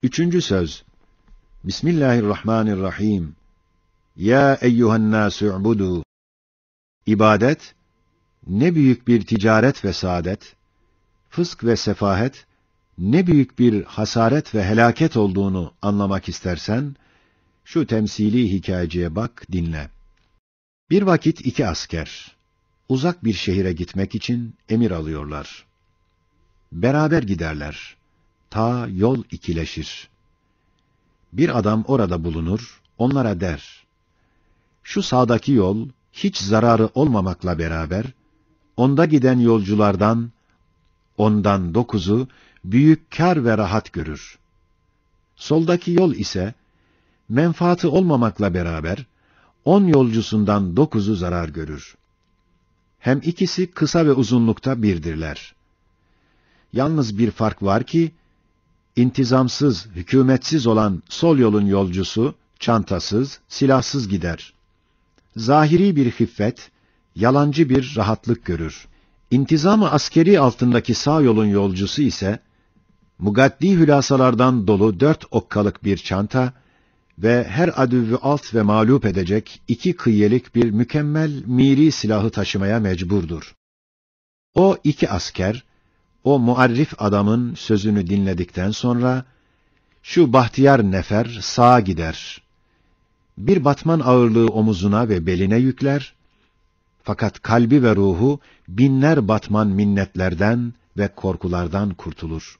Üçüncü söz. Bismillahirrahmanirrahim. Ya eyyuhennâsü'budu. İbadet, ne büyük bir ticaret ve saadet, fısk ve sefahet, ne büyük bir hasaret ve helaket olduğunu anlamak istersen, şu temsili hikayeciye bak, dinle. Bir vakit iki asker, uzak bir şehire gitmek için emir alıyorlar. Beraber giderler, ta yol ikileşir. Bir adam orada bulunur, onlara der, şu sağdaki yol, hiç zararı olmamakla beraber, onda giden yolculardan, ondan 9'u, büyük kâr ve rahat görür. Soldaki yol ise, menfaati olmamakla beraber, 10 yolcusundan 9'u zarar görür. Hem ikisi kısa ve uzunlukta birdirler. Yalnız bir fark var ki, intizamsız, hükümetsiz olan sol yolun yolcusu, çantasız, silahsız gider. Zahiri bir hiffet, yalancı bir rahatlık görür. İntizam-ı askeri altındaki sağ yolun yolcusu ise, mugaddi hülasalardan dolu 4 okkalık bir çanta ve her adüvü alt ve mağlup edecek 2 kıyyelik bir mükemmel miri silahı taşımaya mecburdur. O iki asker, o muarrif adamın sözünü dinledikten sonra, şu bahtiyar nefer sağa gider. Bir batman ağırlığı omuzuna ve beline yükler, fakat kalbi ve ruhu binler batman minnetlerden ve korkulardan kurtulur.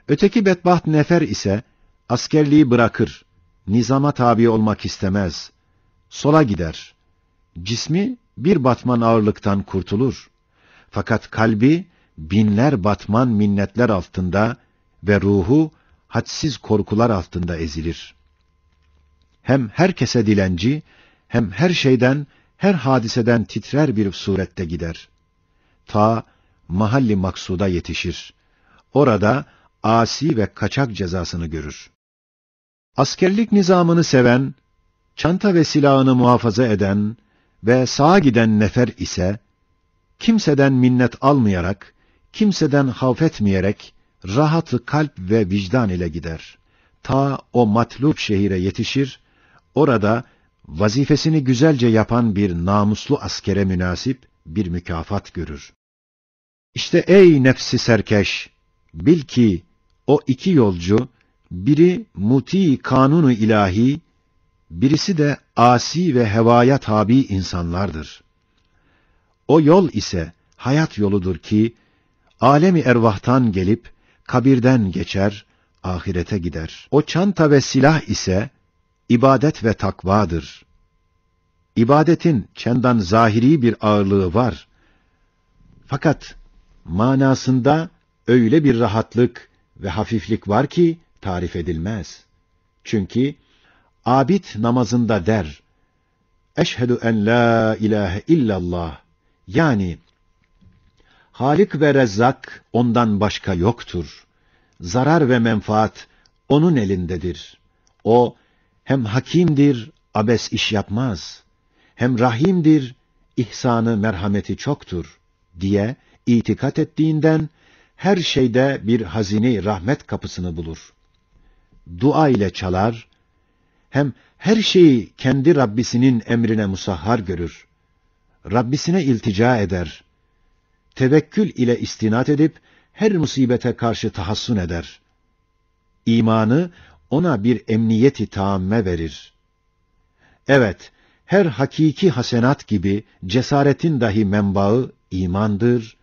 Öteki bedbaht nefer ise, askerliği bırakır, nizama tabi olmak istemez, sola gider. Cismi bir batman ağırlıktan kurtulur, fakat kalbi binler batman minnetler altında ve ruhu hadsiz korkular altında ezilir. Hem herkese dilenci, hem her şeyden, her hadiseden titrer bir surette gider. Ta mahalli maksuda yetişir. Orada asi ve kaçak cezasını görür. Askerlik nizamını seven, çanta ve silahını muhafaza eden ve sağa giden nefer ise, kimseden minnet almayarak, kimseden havf etmeyerek, rahatı kalp ve vicdan ile gider. Ta o matlup şehire yetişir, orada vazifesini güzelce yapan bir namuslu askere münasip bir mükafat görür. İşte ey nefsi serkeş, bil ki o iki yolcu, biri muti kanunu ilahi, birisi de asi ve hevaya tabi insanlardır. O yol ise hayat yoludur ki, alemi ervahtan gelip, kabirden geçer, ahirete gider. O çanta ve silah ise, ibadet ve takvadır. İbadetin çendan zahiri bir ağırlığı var. Fakat manasında öyle bir rahatlık ve hafiflik var ki tarif edilmez. Çünkü abid namazında der, eşhedü en la ilahe illallah, yani Halik ve Rezzak ondan başka yoktur. Zarar ve menfaat onun elindedir. O hem hakimdir, abes iş yapmaz. Hem rahimdir, ihsanı merhameti çoktur diye itikat ettiğinden her şeyde bir hazine rahmet kapısını bulur. Dua ile çalar, hem her şeyi kendi Rabbisinin emrine musahhar görür. Rabbisine iltica eder. Tevekkül ile istinat edip her musibete karşı tahassun eder. İmanı ona bir emniyeti taamme verir. Evet, her hakiki hasenat gibi cesaretin dahi menbaı imandır,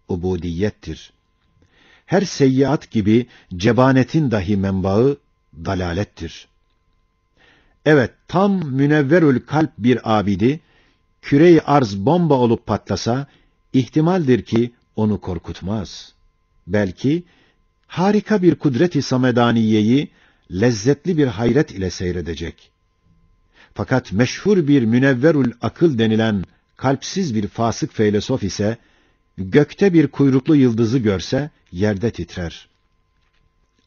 ubudiyettir. Her seyyiat gibi cebanetin dahi menbaı dalalettir. Evet, tam münevverül kalp bir abidi, küre-i arz bomba olup patlasa, ihtimaldir ki onu korkutmaz. Belki harika bir kudret-i samedaniyeyi lezzetli bir hayret ile seyredecek. Fakat meşhur bir münevverül akıl denilen kalpsiz bir fasık filozof ise, gökte bir kuyruklu yıldızı görse yerde titrer.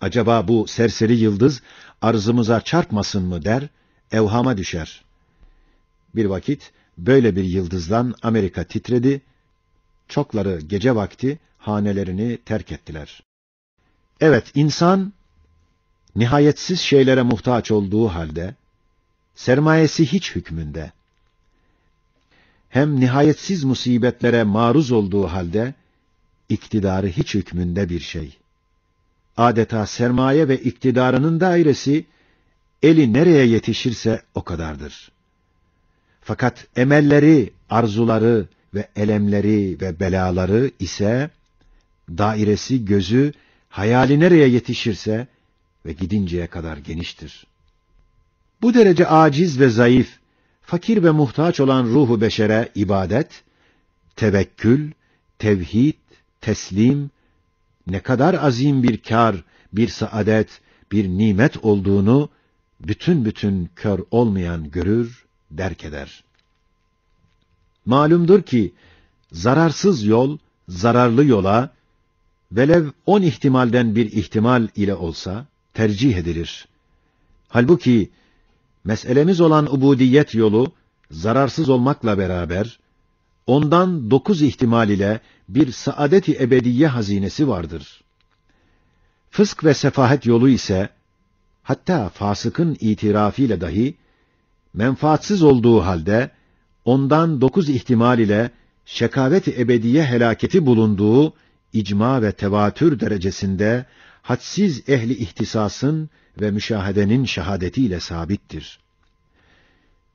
Acaba bu serseri yıldız arzımıza çarpmasın mı der, evhama düşer. Bir vakit böyle bir yıldızdan Amerika titredi, çokları gece vakti hanelerini terk ettiler. Evet, insan nihayetsiz şeylere muhtaç olduğu halde, sermayesi hiç hükmünde, hem nihayetsiz musibetlere maruz olduğu halde, iktidarı hiç hükmünde bir şey. Adeta sermaye ve iktidarının dairesi, eli nereye yetişirse o kadardır. Fakat emelleri, arzuları ve elemleri ve belaları ise, dairesi, gözü, hayali nereye yetişirse ve gidinceye kadar geniştir. Bu derece aciz ve zayıf, fakir ve muhtaç olan ruhu beşere ibadet, tevekkül, tevhid, teslim, ne kadar azim bir kâr, bir saadet, bir nimet olduğunu, bütün kör olmayan görür, derk eder. Malumdur ki, zararsız yol, zararlı yola, velev 10 ihtimalden bir ihtimal ile olsa, tercih edilir. Halbuki, meselemiz olan ubudiyet yolu, zararsız olmakla beraber, ondan 9 ihtimal ile bir saadet-i ebediye hazinesi vardır. Fısk ve sefahet yolu ise, hatta fasıkın itirafıyla dahi, menfaatsiz olduğu halde, ondan 9 ihtimal ile şekavet-i ebediye helaketi bulunduğu icma ve tevatür derecesinde hadsiz ehli ihtisasın ve müşahedenin şehadetiyle sabittir.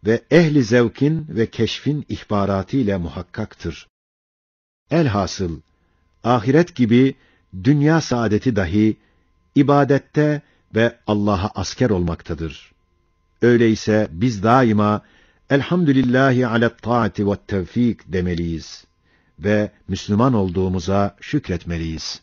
Ve ehli zevkin ve keşfin ihbaratı ile muhakkaktır. Elhasıl, ahiret gibi dünya saadeti dahi ibadette ve Allah'a asker olmaktadır. Öyleyse biz daima elhamdülillahi alet taati ve tevfik demeliyiz ve Müslüman olduğumuza şükretmeliyiz.